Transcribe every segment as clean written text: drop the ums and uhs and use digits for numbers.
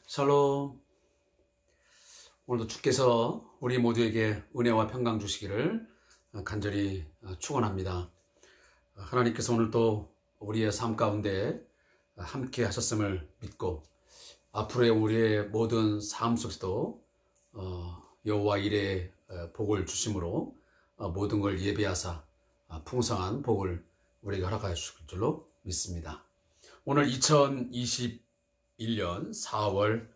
샬롬. 오늘도 주께서 우리 모두에게 은혜와 평강 주시기를 간절히 축원합니다. 하나님께서 오늘도 우리의 삶 가운데 함께 하셨음을 믿고 앞으로의 우리의 모든 삶 속에서도 여호와 일의 복을 주심으로 모든 걸 예배하사 풍성한 복을 우리에게 허락하여 주실 줄로 믿습니다. 오늘 2021년 4월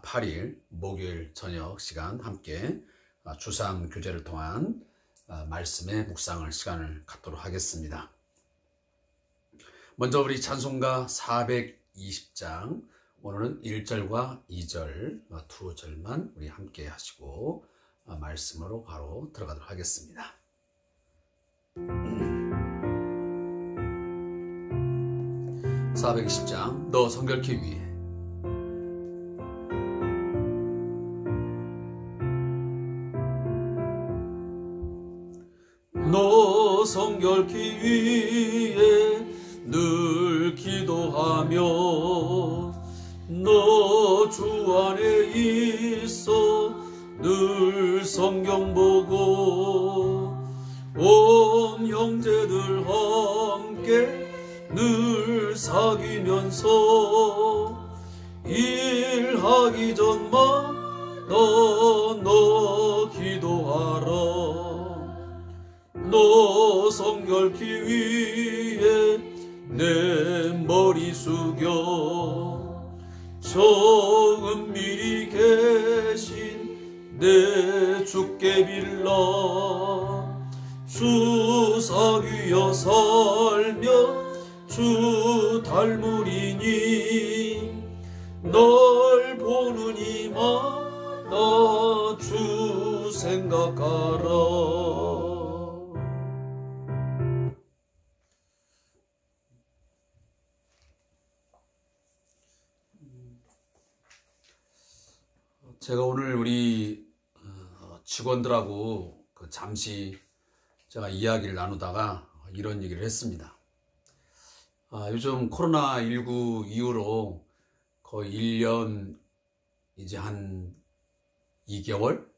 8일 목요일 저녁 시간 함께 주상 교제를 통한 말씀의 묵상을 시간을 갖도록 하겠습니다. 먼저 우리 찬송가 420장 오늘은 1절과 2절 두 절만 우리 함께 하시고 말씀으로 바로 들어가도록 하겠습니다. (420장) 너 성결케 위해 너 성결케 위해 늘 기도하며 너 주 안에 있어 늘 성경 보고 온 형제들 함께 늘 사귀면서 일하기 전만 너 기도하라. 너 성결케 위해 내 머리 숙여 저 은밀히 계신 내 주께 빌라. 주 사귀어 살며 주 닮으리니 널 보는 이마다 주 생각하라. 제가 오늘 우리 직원들하고 잠시 제가 이야기를 나누다가 이런 얘기를 했습니다. 요즘 코로나19 이후로 거의 1년 이제 한 2개월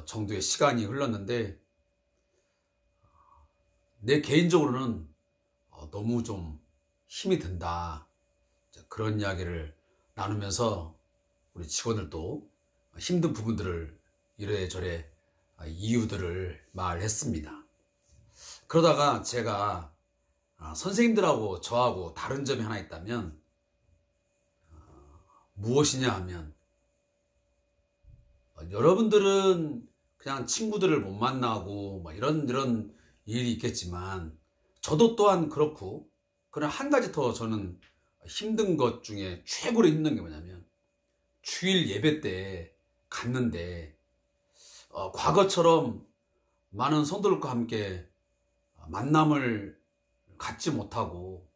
정도의 시간이 흘렀는데 내 개인적으로는 너무 좀 힘이 든다. 그런 이야기를 나누면서 우리 직원들도 힘든 부분들을 이래저래 이유들을 말했습니다. 그러다가 제가 선생님들하고 저하고 다른 점이 하나 있다면 무엇이냐 하면 여러분들은 그냥 친구들을 못 만나고 이런 일이 있겠지만 저도 또한 그렇고, 그러나 한 가지 더 저는 힘든 것 중에 최고로 힘든 게 뭐냐면 주일 예배 때 갔는데 과거처럼 많은 성도들과 함께 만남을 갖지 못하고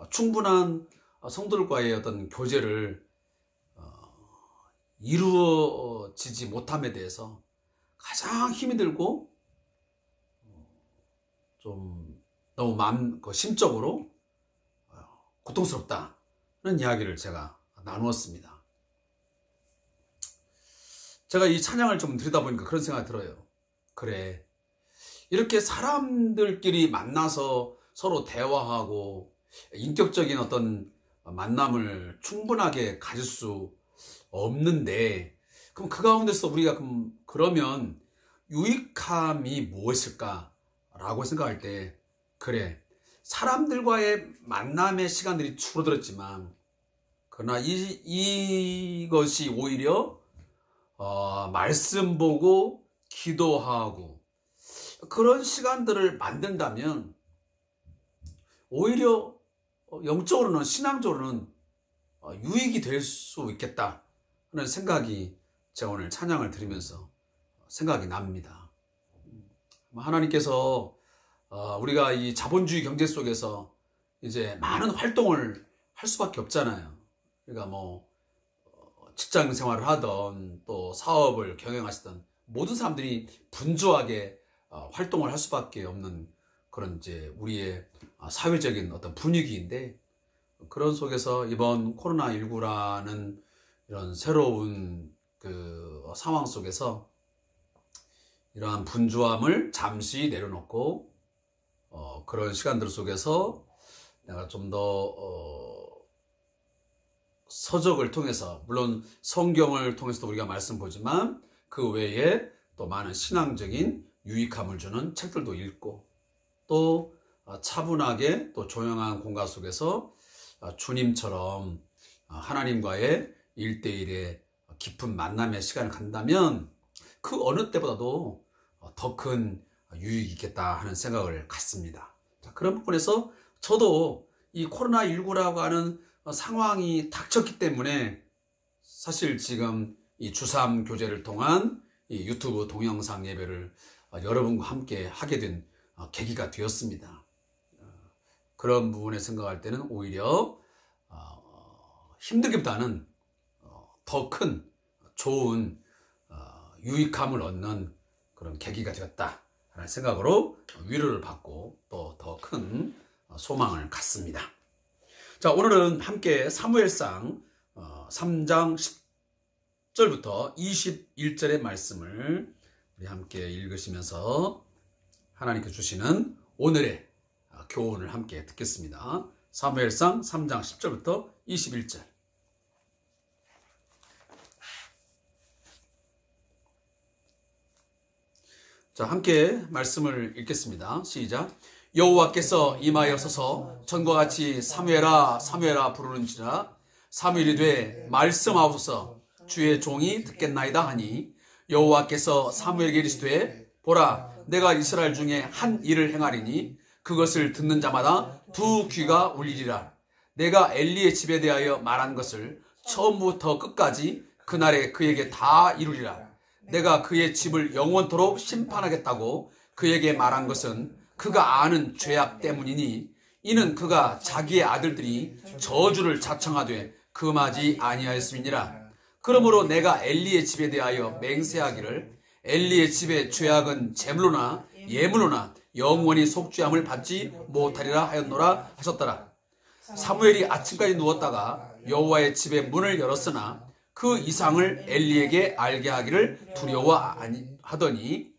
충분한 성도들과의 어떤 교제를 이루어지지 못함에 대해서 가장 힘이 들고 좀 너무 심적으로 고통스럽다는 이야기를 제가 나누었습니다. 제가 이 찬양을 좀 들여다보니까 그런 생각이 들어요. 그래, 이렇게 사람들끼리 만나서 서로 대화하고 인격적인 어떤 만남을 충분하게 가질 수 없는데, 그럼 그 가운데서 우리가 그러면 유익함이 무엇일까라고 생각할 때, 그래, 사람들과의 만남의 시간들이 줄어들었지만 그러나 이것이 오히려 말씀 보고 기도하고 그런 시간들을 만든다면 오히려 영적으로는, 신앙적으로는 유익이 될 수 있겠다 하는 생각이 제가 오늘 찬양을 들으면서 생각이 납니다. 하나님께서 우리가 이 자본주의 경제 속에서 이제 많은 활동을 할 수밖에 없잖아요. 그러니까 직장 생활을 하던 또 사업을 경영하시던 모든 사람들이 분주하게 활동을 할 수밖에 없는 그런 이제 우리의 사회적인 어떤 분위기인데, 그런 속에서 이번 코로나19라는 이런 새로운 그 상황 속에서 이러한 분주함을 잠시 내려놓고 그런 시간들 속에서 내가 좀 더 서적을 통해서, 물론 성경을 통해서도 우리가 말씀 보지만 그 외에 또 많은 신앙적인 유익함을 주는 책들도 읽고, 또 차분하게 또 조용한 공간 속에서 주님처럼 하나님과의 1대1의 깊은 만남의 시간을 간다면 그 어느 때보다도 더 큰 유익이 있겠다 하는 생각을 갖습니다. 자, 그런 부분에서 저도 이 코로나19라고 하는 상황이 닥쳤기 때문에 사실 지금 이 주3 교제를 통한 이 유튜브 동영상 예배를 여러분과 함께 하게 된 계기가 되었습니다. 그런 부분에 생각할 때는 오히려 힘들기보다는 더 큰 좋은 유익함을 얻는 그런 계기가 되었다라는 생각으로 위로를 받고 또 더 큰 소망을 갖습니다. 자, 오늘은 함께 사무엘상 3장 10절부터 21절의 말씀을 우리 함께 읽으시면서 하나님께서 주시는 오늘의 교훈을 함께 듣겠습니다. 사무엘상 3장 10절부터 21절. 자, 함께 말씀을 읽겠습니다. 시작. 여호와께서 임하여서서 전과 같이 사무엘아 사무엘아 부르는지라 사무엘이 돼 말씀하옵소서 주의 종이 듣겠나이다 하니 여호와께서 사무엘에게 이르시되 보라 내가 이스라엘 중에 한 일을 행하리니 그것을 듣는 자마다 두 귀가 울리리라. 내가 엘리의 집에 대하여 말한 것을 처음부터 끝까지 그날에 그에게 다 이루리라. 내가 그의 집을 영원토록 심판하겠다고 그에게 말한 것은 그가 아는 죄악 때문이니 이는 그가 자기의 아들들이 저주를 자청하되 금하지 아니하였음이니라. 그러므로 내가 엘리의 집에 대하여 맹세하기를 엘리의 집의 죄악은 제물로나 예물로나 영원히 속죄함을 받지 못하리라 하였노라 하셨더라. 사무엘이 아침까지 누웠다가 여호와의 집의 문을 열었으나 그 이상을 엘리에게 알게 하기를 두려워하더니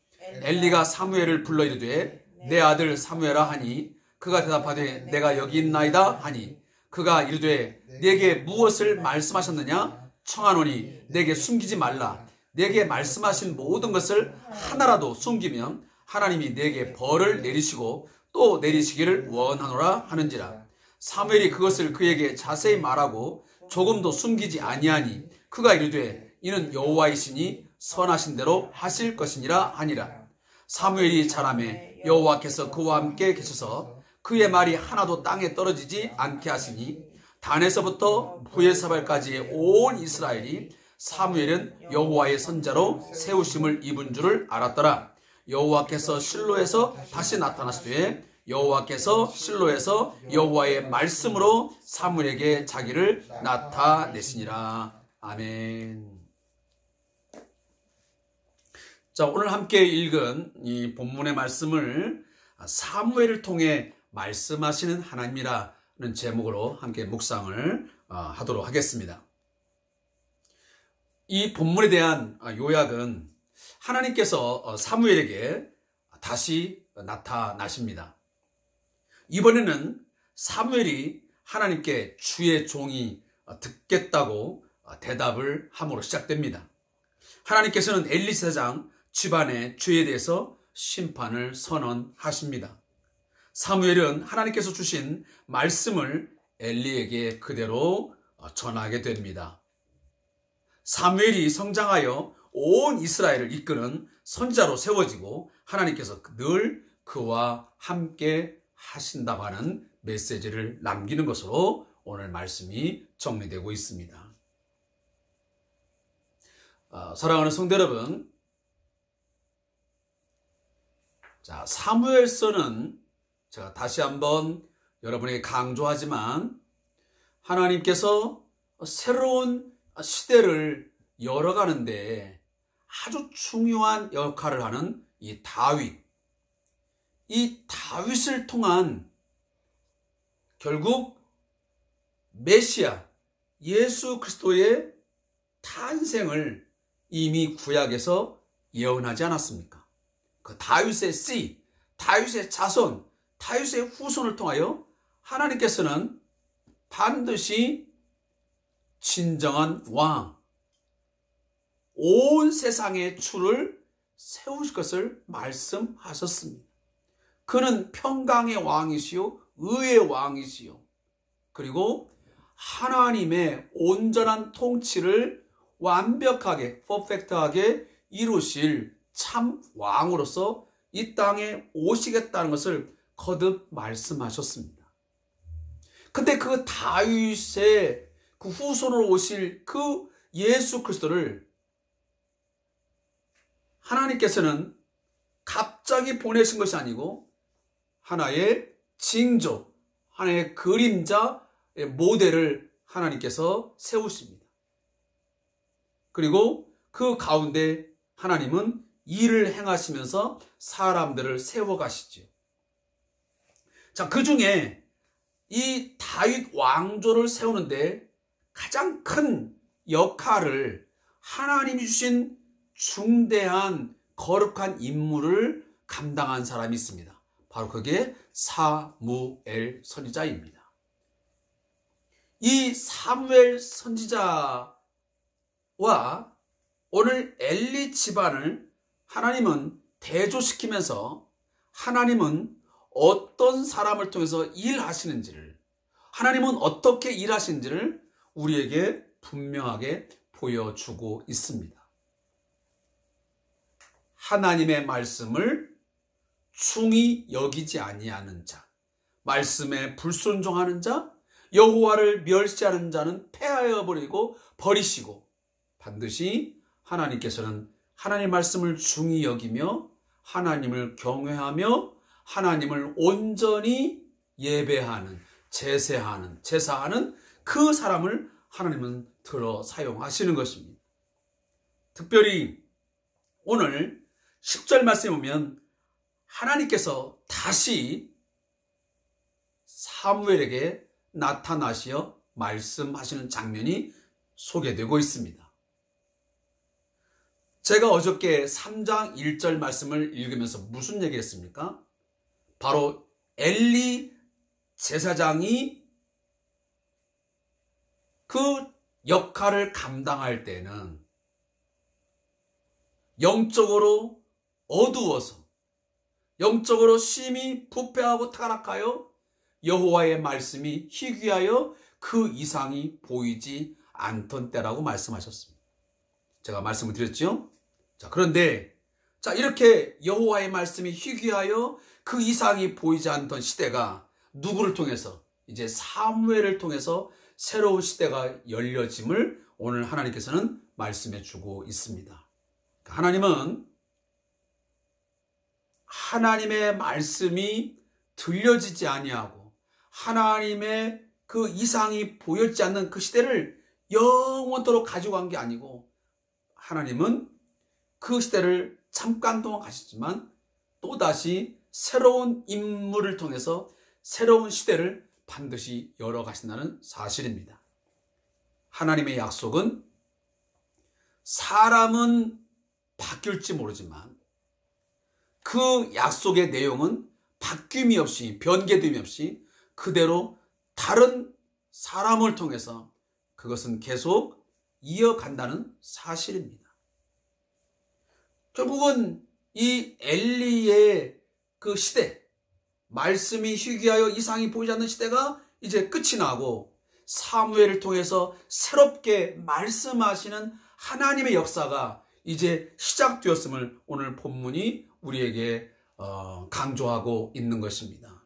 엘리가 사무엘을 불러 이르되 내 아들 사무엘아 하니 그가 대답하되 내가 여기 있나이다 하니 그가 이르되 내게 무엇을 말씀하셨느냐 청하노니 내게 숨기지 말라. 내게 말씀하신 모든 것을 하나라도 숨기면 하나님이 내게 벌을 내리시고 또 내리시기를 원하노라 하는지라. 사무엘이 그것을 그에게 자세히 말하고 조금도 숨기지 아니하니 그가 이르되 이는 여호와이시니 선하신 대로 하실 것이니라 하니라. 사무엘이 자라매 여호와께서 그와 함께 계셔서 그의 말이 하나도 땅에 떨어지지 않게 하시니 단에서부터 부엘사발까지의 온 이스라엘이 사무엘은 여호와의 선자로 세우심을 입은 줄을 알았더라. 여호와께서 실로에서 다시 나타나시되 여호와께서 실로에서 여호와의 말씀으로 사무엘에게 자기를 나타내시니라. 아멘. 자, 오늘 함께 읽은 이 본문의 말씀을 사무엘을 통해 말씀하시는 하나님이라는 제목으로 함께 묵상을 하도록 하겠습니다. 이 본문에 대한 요약은 하나님께서 사무엘에게 다시 나타나십니다. 이번에는 사무엘이 하나님께 주의 종이 듣겠다고 대답을 함으로 시작됩니다. 하나님께서는 엘리 제사장 집안의 죄에 대해서 심판을 선언하십니다. 사무엘은 하나님께서 주신 말씀을 엘리에게 그대로 전하게 됩니다. 사무엘이 성장하여 온 이스라엘을 이끄는 선지자로 세워지고 하나님께서 늘 그와 함께 하신다고 하는 메시지를 남기는 것으로 오늘 말씀이 정리되고 있습니다. 사랑하는 성도 여러분, 자, 사무엘서는 제가 다시 한번 여러분에게 강조하지만 하나님께서 새로운 시대를 열어가는데 아주 중요한 역할을 하는 이 다윗을 통한 결국 메시아 예수 그리스도의 탄생을 이미 구약에서 예언하지 않았습니까? 그 다윗의 씨, 다윗의 자손, 다윗의 후손을 통하여 하나님께서는 반드시 진정한 왕, 온 세상의 주를 세우실 것을 말씀하셨습니다. 그는 평강의 왕이시요 의의 왕이시요 그리고 하나님의 온전한 통치를 완벽하게 퍼펙트하게 이루실 참 왕으로서 이 땅에 오시겠다는 것을 거듭 말씀하셨습니다. 근데 그 다윗의 그 후손으로 오실 그 예수 그리스도를 하나님께서는 갑자기 보내신 것이 아니고 하나의 징조, 하나의 그림자의 모델을 하나님께서 세우십니다. 그리고 그 가운데 하나님은 일을 행하시면서 사람들을 세워가시죠. 자, 그 중에 이 다윗 왕조를 세우는데 가장 큰 역할을 하나님이 주신 중대한 거룩한 임무를 감당한 사람이 있습니다. 바로 그게 사무엘 선지자입니다. 이 사무엘 선지자와 오늘 엘리 집안을 하나님은 대조시키면서 하나님은 어떤 사람을 통해서 일하시는지를, 하나님은 어떻게 일하시는지를 우리에게 분명하게 보여주고 있습니다. 하나님의 말씀을 충히 여기지 아니하는 자, 말씀에 불순종하는 자, 여호와를 멸시하는 자는 패하여 버리시고 반드시 하나님께서는 하나님의 말씀을 중히 여기며 하나님을 경외하며 하나님을 온전히 예배하는, 제사하는 그 사람을 하나님은 들어 사용하시는 것입니다. 특별히 오늘 10절 말씀에 보면 하나님께서 다시 사무엘에게 나타나시어 말씀하시는 장면이 소개되고 있습니다. 제가 어저께 3장 1절 말씀을 읽으면서 무슨 얘기했습니까? 바로 엘리 제사장이 그 역할을 감당할 때는 영적으로 어두워서 영적으로 심히 부패하고 타락하여 여호와의 말씀이 희귀하여 그 이상이 보이지 않던 때라고 말씀하셨습니다. 제가 말씀을 드렸죠? 자, 그런데 이렇게 여호와의 말씀이 희귀하여 그 이상이 보이지 않던 시대가 누구를 통해서? 이제 사무엘을 통해서 새로운 시대가 열려짐을 오늘 하나님께서는 말씀해 주고 있습니다. 하나님은 하나님의 말씀이 들려지지 아니하고 하나님의 그 이상이 보여지지 않는 그 시대를 영원토록 가지고 간 게 아니고 하나님은 그 시대를 잠깐 동안 가시지만 또다시 새로운 인물을 통해서 새로운 시대를 반드시 열어가신다는 사실입니다. 하나님의 약속은 사람은 바뀔지 모르지만 그 약속의 내용은 바뀜이 없이 변개됨이 없이 그대로 다른 사람을 통해서 그것은 계속 이어간다는 사실입니다. 결국은 이 엘리의 그 시대, 말씀이 희귀하여 이상이 보이지 않는 시대가 이제 끝이 나고 사무엘을 통해서 새롭게 말씀하시는 하나님의 역사가 이제 시작되었음을 오늘 본문이 우리에게 강조하고 있는 것입니다.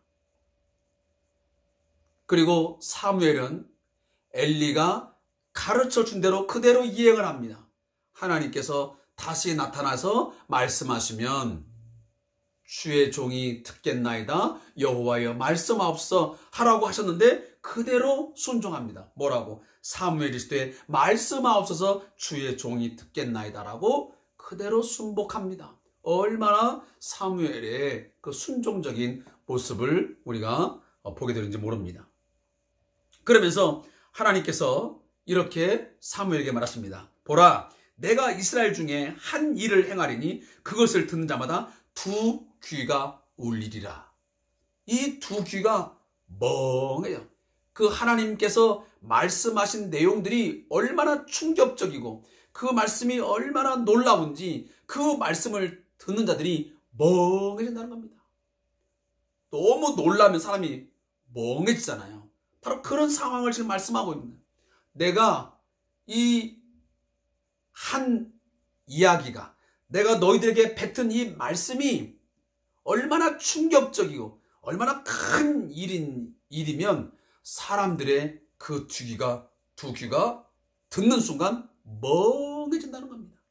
그리고 사무엘은 엘리가 가르쳐 준 대로 그대로 이행을 합니다. 하나님께서 다시 나타나서 말씀하시면 주의 종이 듣겠나이다 여호와여 말씀하옵소서 하라고 하셨는데 그대로 순종합니다. 뭐라고? 사무엘이 이르시되 말씀하옵소서 주의 종이 듣겠나이다라고 그대로 순복합니다. 얼마나 사무엘의 그 순종적인 모습을 우리가 보게 되는지 모릅니다. 그러면서 하나님께서 이렇게 사무엘에게 말하십니다. 보라, 내가 이스라엘 중에 한 일을 행하리니 그것을 듣는 자마다 두 귀가 울리리라. 이 두 귀가 멍해요. 그 하나님께서 말씀하신 내용들이 얼마나 충격적이고 그 말씀이 얼마나 놀라운지 그 말씀을 듣는 자들이 멍해진다는 겁니다. 너무 놀라면 사람이 멍해지잖아요. 바로 그런 상황을 지금 말씀하고 있는 거예요. 내가 이 한 이야기가, 내가 너희들에게 뱉은 이 말씀이 얼마나 충격적이고 얼마나 큰 일이면 사람들의 그 두 귀가 듣는 순간 멍해진다는 겁니다.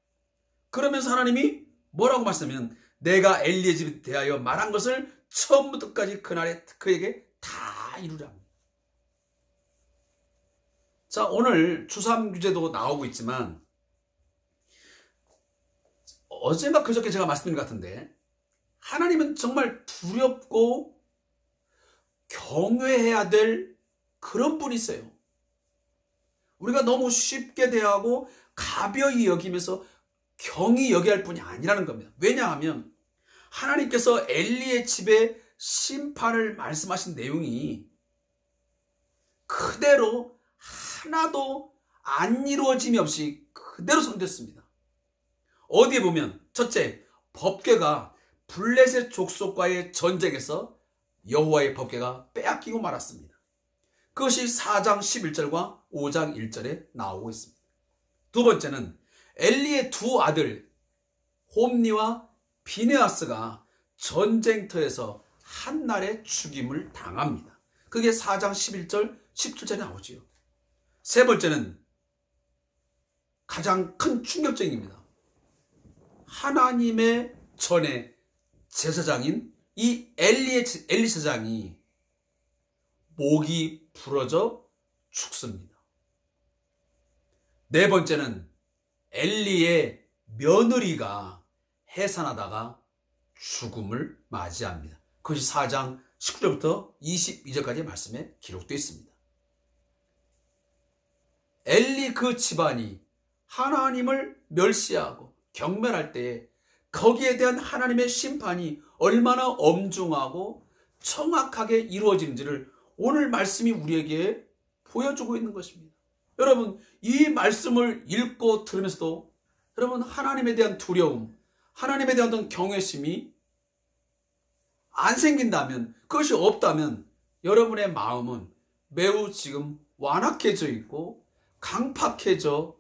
그러면서 하나님이 뭐라고 말씀하면 내가 엘리의 집에 대하여 말한 것을 처음부터 끝까지 그날에 그에게 다 이루라. 자, 오늘 주삼규제도 나오고 있지만 어젠가 그저께 제가 말씀드린 것 같은데 하나님은 정말 두렵고 경외해야 될 그런 분이세요. 우리가 너무 쉽게 대하고 가벼이 여기면서 경히 여겨야 할 분이 아니라는 겁니다. 왜냐하면 하나님께서 엘리의 집에 심판을 말씀하신 내용이 그대로 하나도 안 이루어짐이 없이 그대로 성됐습니다. 어디에 보면 첫째, 법궤가 블레셋 족속과의 전쟁에서 여호와의 법궤가 빼앗기고 말았습니다. 그것이 4장 11절과 5장 1절에 나오고 있습니다. 두 번째는 엘리의 두 아들 홈니와 비네아스가 전쟁터에서 한날에 죽임을 당합니다. 그게 4장 11절 17절에 나오지요. 세 번째는 가장 큰 충격적입니다. 하나님의 전에 제사장인 이 엘리 제사장이 목이 부러져 죽습니다. 네 번째는 엘리의 며느리가 해산하다가 죽음을 맞이합니다. 그것이 4장 19절부터 22절까지의 말씀에 기록되어 있습니다. 엘리 그 집안이 하나님을 멸시하고 경멸할 때에 거기에 대한 하나님의 심판이 얼마나 엄중하고 정확하게 이루어지는지를 오늘 말씀이 우리에게 보여주고 있는 것입니다. 여러분, 이 말씀을 읽고 들으면서도 여러분 하나님에 대한 두려움, 하나님에 대한 어떤 경외심이 안 생긴다면, 그것이 없다면 여러분의 마음은 매우 지금 완악해져 있고 강팍해져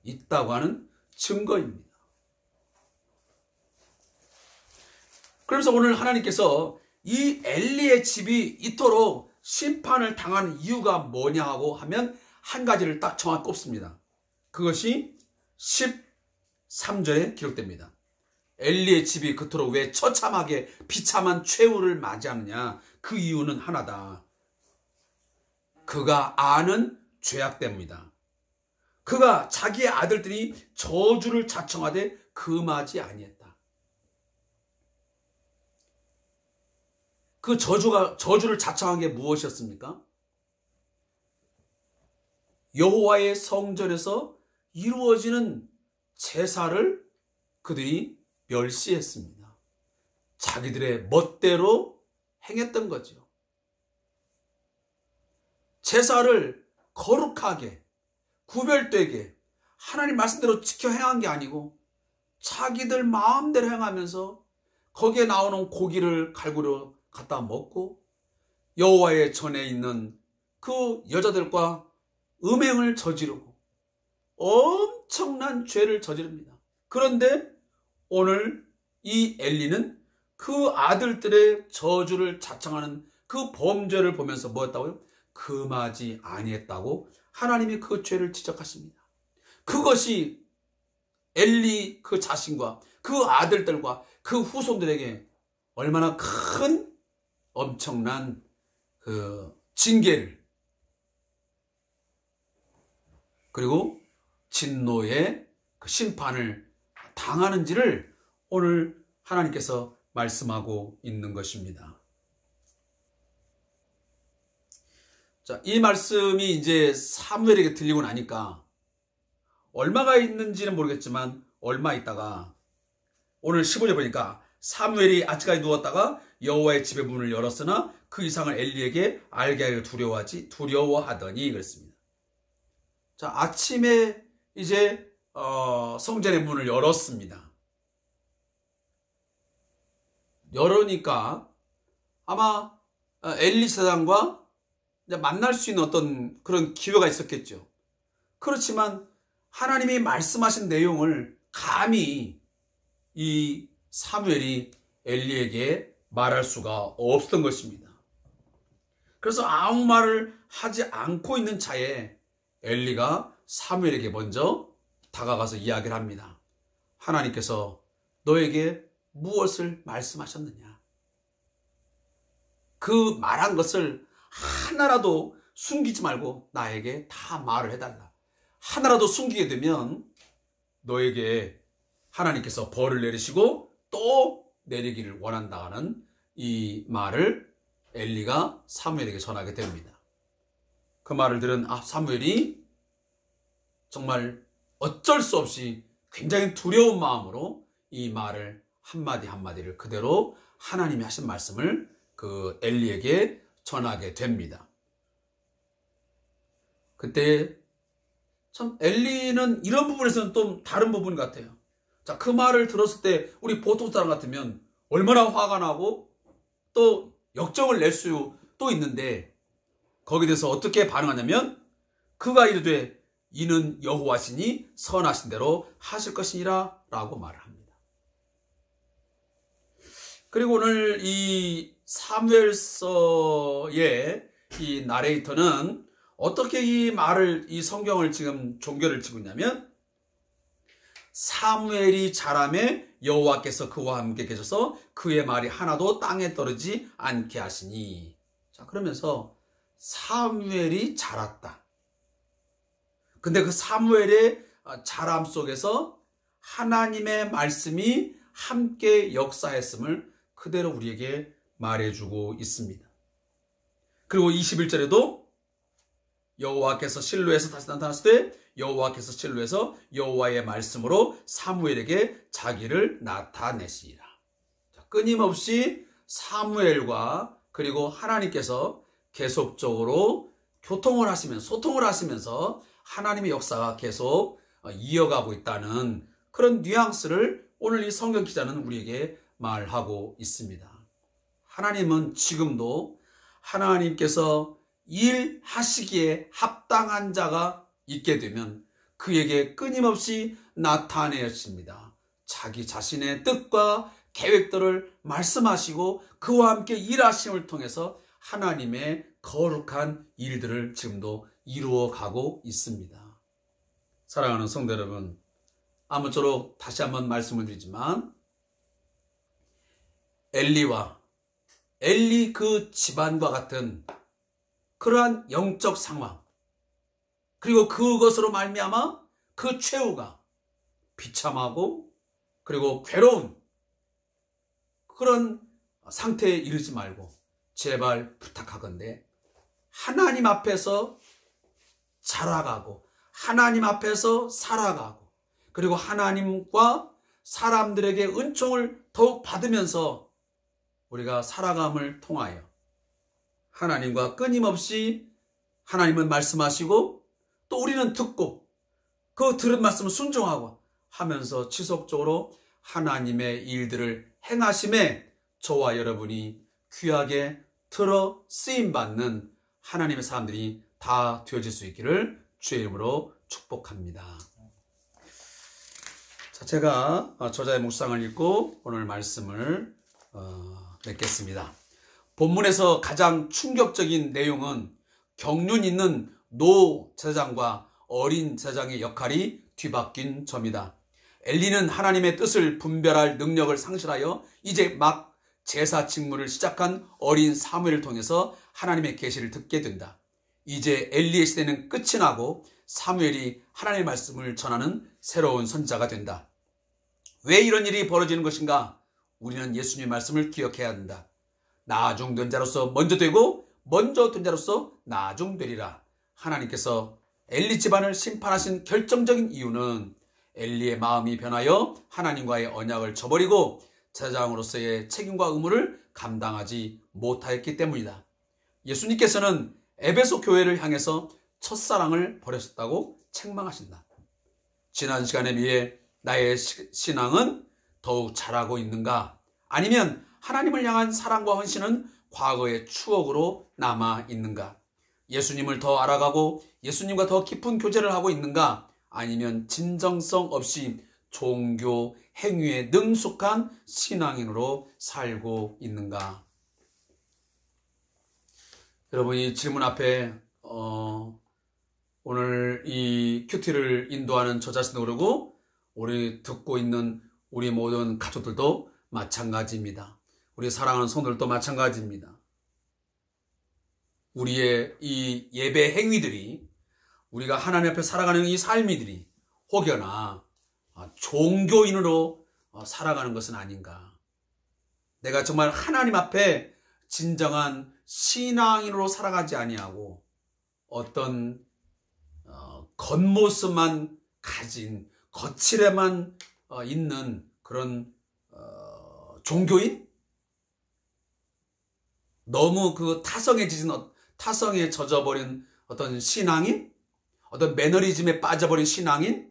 있다고 하는 증거입니다. 그래서 오늘 하나님께서 이 엘리의 집이 이토록 심판을 당하는 이유가 뭐냐 하고 하면 한 가지를 딱 정확히 꼽습니다. 그것이 13절에 기록됩니다. 엘리의 집이 그토록 왜 처참하게 비참한 최후를 맞이하느냐, 그 이유는 하나다. 그가 아는 죄악 때문이다. 그가 자기의 아들들이 저주를 자청하되 금하지 아니했다. 그 저주를 자청한 게 무엇이었습니까? 여호와의 성전에서 이루어지는 제사를 그들이 멸시했습니다. 자기들의 멋대로 행했던 거죠. 제사를 거룩하게 구별되게 하나님 말씀대로 지켜 행한 게 아니고 자기들 마음대로 행하면서 거기에 나오는 고기를 갈구려 갖다 먹고 여호와의 전에 있는 그 여자들과 음행을 저지르고 엄청난 죄를 저지릅니다. 그런데 오늘 이 엘리는 그 아들들의 저주를 자청하는 그 범죄를 보면서 뭐였다고요? 금하지 아니했다고 하나님이 그 죄를 지적하십니다. 그것이 엘리 그 자신과 그 아들들과 그 후손들에게 얼마나 큰 엄청난 그 징계를 그리고 진노의 그 심판을 당하는지를 오늘 하나님께서 말씀하고 있는 것입니다. 자, 이 말씀이 이제 사무엘에게 들리고 나니까 얼마가 있는지는 모르겠지만 얼마 있다가 오늘 15절 보니까 사무엘이 아직까지 누웠다가 여호와의 집의 문을 열었으나 그 이상을 엘리에게 알게 하여 두려워하더니 그랬습니다. 자, 아침에 이제 성전의 문을 열었습니다. 열으니까 아마 엘리 제사장과 만날 수 있는 어떤 그런 기회가 있었겠죠. 그렇지만 하나님이 말씀하신 내용을 감히 이 사무엘이 엘리에게 말할 수가 없었던 것입니다. 그래서 아무 말을 하지 않고 있는 차에 엘리가 사무엘에게 먼저 다가가서 이야기를 합니다. 하나님께서 너에게 무엇을 말씀하셨느냐? 그 말한 것을 하나라도 숨기지 말고 나에게 다 말을 해달라. 하나라도 숨기게 되면 너에게 하나님께서 벌을 내리시고 또 내리기를 원한다는 이 말을 엘리가 사무엘에게 전하게 됩니다. 그 말을 들은 사무엘이 정말 어쩔 수 없이 굉장히 두려운 마음으로 이 말을 한마디 한마디를 그대로 하나님이 하신 말씀을 그 엘리에게 전하게 됩니다. 그때 참 엘리는 이런 부분에서는 좀 다른 부분 같아요. 자, 그 말을 들었을 때 우리 보통 사람 같으면 얼마나 화가 나고 또 역정을 낼 수도 있는데 거기에 대해서 어떻게 반응하냐면 그가 이르되 이는 여호와시니 선하신 대로 하실 것이니라 라고 말을 합니다. 그리고 오늘 이 사무엘서의 이 나레이터는 어떻게 이 성경을 지금 종결을 치고 있냐면 사무엘이 자라매 여호와께서 그와 함께 계셔서 그의 말이 하나도 땅에 떨어지지 않게 하시니. 자, 그러면서 사무엘이 자랐다. 근데 그 사무엘의 자람 속에서 하나님의 말씀이 함께 역사했음을 그대로 우리에게 말해주고 있습니다. 그리고 21절에도 여호와께서 실로에서 다시 나타났을 때 여호와께서 실로에서 여호와의 말씀으로 사무엘에게 자기를 나타내시리라. 끊임없이 사무엘과 그리고 하나님께서 계속적으로 소통을 하시면서 하나님의 역사가 계속 이어가고 있다는 그런 뉘앙스를 오늘 이 성경 기자는 우리에게 말하고 있습니다. 하나님은 지금도 하나님께서 일하시기에 합당한 자가 있게 되면 그에게 끊임없이 나타내십니다. 자기 자신의 뜻과 계획들을 말씀하시고 그와 함께 일하심을 통해서 하나님의 거룩한 일들을 지금도 이루어가고 있습니다. 사랑하는 성도 여러분, 아무쪼록 다시 한번 말씀을 드리지만 엘리 그 집안과 같은 그러한 영적 상황 그리고 그것으로 말미암아 그 최후가 비참하고 그리고 괴로운 그런 상태에 이르지 말고 제발 부탁하건대 하나님 앞에서 자라가고 하나님 앞에서 살아가고 그리고 하나님과 사람들에게 은총을 더욱 받으면서 우리가 살아감을 통하여 하나님과 끊임없이 하나님은 말씀하시고 또 우리는 듣고 그 들은 말씀을 순종하고 하면서 지속적으로 하나님의 일들을 행하심에 저와 여러분이 귀하게 들어 쓰임받는 하나님의 사람들이 다 되어질 수 있기를 주의 이름으로 축복합니다. 자, 제가 저자의 묵상을 읽고 오늘 말씀을 맺겠습니다. 본문에서 가장 충격적인 내용은 경륜 있는 노 제사장과 어린 제사장의 역할이 뒤바뀐 점이다. 엘리는 하나님의 뜻을 분별할 능력을 상실하여 이제 막 제사 직무를 시작한 어린 사무엘을 통해서 하나님의 계시를 듣게 된다. 이제 엘리의 시대는 끝이 나고 사무엘이 하나님의 말씀을 전하는 새로운 선지자가 된다. 왜 이런 일이 벌어지는 것인가? 우리는 예수님의 말씀을 기억해야 한다. 나중된 자로서 먼저 되고 먼저 된 자로서 나중되리라. 하나님께서 엘리 집안을 심판하신 결정적인 이유는 엘리의 마음이 변하여 하나님과의 언약을 저버리고 제사장으로서의 책임과 의무를 감당하지 못하였기 때문이다. 예수님께서는 에베소 교회를 향해서 첫사랑을 버렸다고 책망하신다. 지난 시간에 비해 나의 신앙은 더욱 자라고 있는가? 아니면 하나님을 향한 사랑과 헌신은 과거의 추억으로 남아 있는가? 예수님을 더 알아가고 예수님과 더 깊은 교제를 하고 있는가? 아니면 진정성 없이 종교 행위에 능숙한 신앙인으로 살고 있는가? 여러분, 이 질문 앞에 오늘 이 큐티를 인도하는 저 자신도 그러고 우리 듣고 있는 우리 모든 가족들도 마찬가지입니다. 우리 사랑하는 성도들도 마찬가지입니다. 우리의 이 예배 행위들이, 우리가 하나님 앞에 살아가는 이 삶이들이 혹여나 종교인으로 살아가는 것은 아닌가. 내가 정말 하나님 앞에 진정한 신앙인으로 살아가지 아니하고 어떤 겉모습만 가진, 거칠에만 있는 그런 종교인? 너무 그 타성에 젖어버린 어떤 신앙인? 어떤 매너리즘에 빠져버린 신앙인은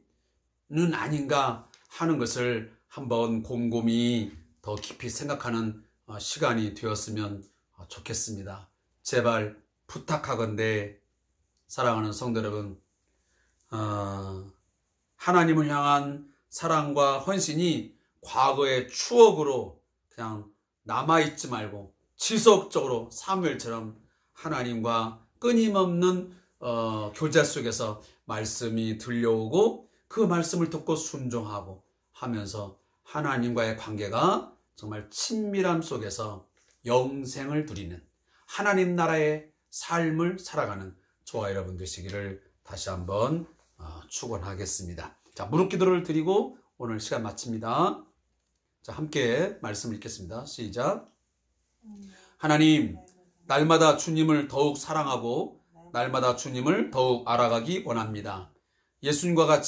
아닌가 하는 것을 한번 곰곰이 더 깊이 생각하는 시간이 되었으면 좋겠습니다. 제발 부탁하건대 사랑하는 성도 여러분, 하나님을 향한 사랑과 헌신이 과거의 추억으로 그냥 남아있지 말고 지속적으로 사무엘처럼 하나님과 끊임없는 교제 속에서 말씀이 들려오고 그 말씀을 듣고 순종하고 하면서 하나님과의 관계가 정말 친밀함 속에서 영생을 누리는 하나님 나라의 삶을 살아가는 저와 여러분 되시기를 다시 한번 축원하겠습니다. 자, 무릎 기도를 드리고 오늘 시간 마칩니다. 자, 함께 말씀을 읽겠습니다. 시작. 하나님, 날마다 주님을 더욱 사랑하고 날마다 주님을 더욱 알아가기 원합니다. 예수님과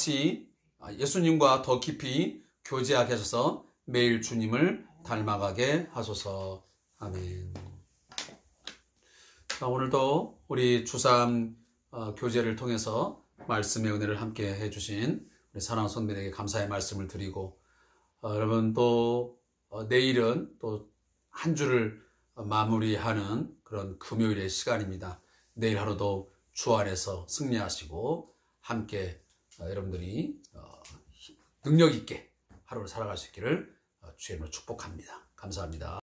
더 깊이 교제하게 하셔서 매일 주님을 닮아가게 하소서. 아멘. 자, 오늘도 우리 주3 교제를 통해서 말씀의 은혜를 함께 해주신 우리 사랑하는 성도들에게 감사의 말씀을 드리고, 여러분 또 내일은 또 한 주를 마무리하는 그런 금요일의 시간입니다. 내일 하루도 주 안에서 승리하시고 함께 여러분들이 능력 있게 하루를 살아갈 수 있기를 주의 이름으로 축복합니다. 감사합니다.